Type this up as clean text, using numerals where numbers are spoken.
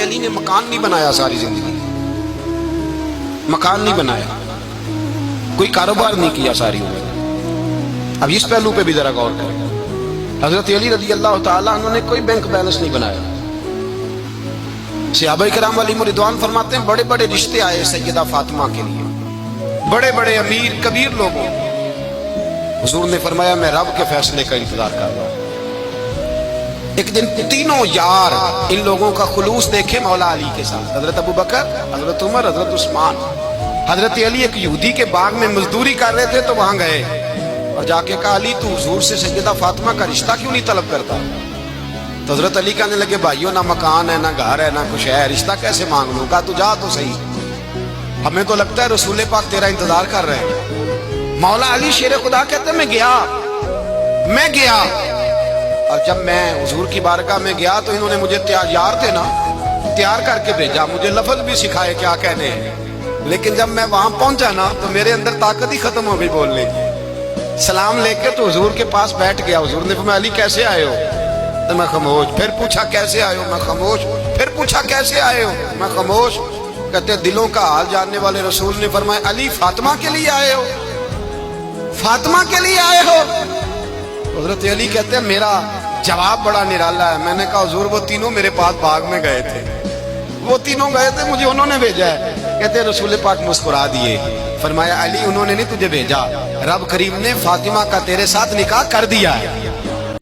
علی نے مکان نہیں بنایا ساری زندگی، مکان نہیں بنایا، کوئی کاروبار نہیں کیا ساری عمر۔ اب اس پہلو پہ بھی ذرا غور کریں، حضرت علی رضی اللہ تعالیٰ عنہ نے کوئی بینک بیلنس نہیں بنایا۔ صحابہ کرام علیہم رضوان فرماتے ہیں بڑے بڑے رشتے آئے سیدہ فاطمہ کے لیے، بڑے بڑے امیر کبیر لوگوں، حضور نے فرمایا میں رب کے فیصلے کا انتظار کر رہا ہوں۔ ایک دن تینوں یار ان لوگوں کا خلوص دیکھے مولا علی کے ساتھ، حضرت ابوبکر، حضرت عمر، حضرت عثمان۔ حضرت علی ایک یہودی کے باغ میں مزدوری کر رہے تھے تو وہاں گئے اور جا کے کہا علی تو حضور سے سیدہ فاطمہ کا رشتہ کیوں نہیں طلب کرتا؟ تو حضرت علی کہنے لگے بھائیو نہ مکان ہے، نہ گھر ہے، نہ کچھ ہے، رشتہ کیسے مانگ لوں؟ کہا تو جا تو صحیح، ہمیں تو لگتا ہے رسول پاک تیرا انتظار کر رہے ہیں۔ مولا علی شیر خدا کہتے ہیں میں گیا اور جب میں حضور کی بارگاہ میں گیا تو انہوں نے مجھے یار تھے نا تیار کر کے بھیجا، مجھے لفظ بھی سکھائے کیا کہنے ہیں، لیکن جب میں وہاں پہنچا نا تو میرے اندر طاقت ہی ختم ہو گئی بولنے کی۔ سلام لے کے تو حضور کے پاس بیٹھ گیا، حضور نے فرمایا علی کیسے آئے ہو؟ تو میں خاموش، پھر پوچھا کیسے آئے ہو؟ میں خاموش، پھر پوچھا کیسے آئے ہو؟ میں خاموش۔ کہتے دلوں کا حال جاننے والے رسول نے فرمایا علی فاطمہ کے لیے آئے ہو؟ فاطمہ کے لیے آئے ہو؟ حضرت علی کہتے ہیں میرا جواب بڑا نرالا ہے۔ میں نے کہا حضور وہ تینوں میرے پاس باغ میں گئے تھے، وہ تینوں گئے تھے، مجھے انہوں نے بھیجا ہے۔ کہتے ہیں رسول پاک مسکرا دیے، فرمایا علی انہوں نے نہیں تجھے بھیجا، رب کریم نے فاطمہ کا تیرے ساتھ نکاح کر دیا ہے۔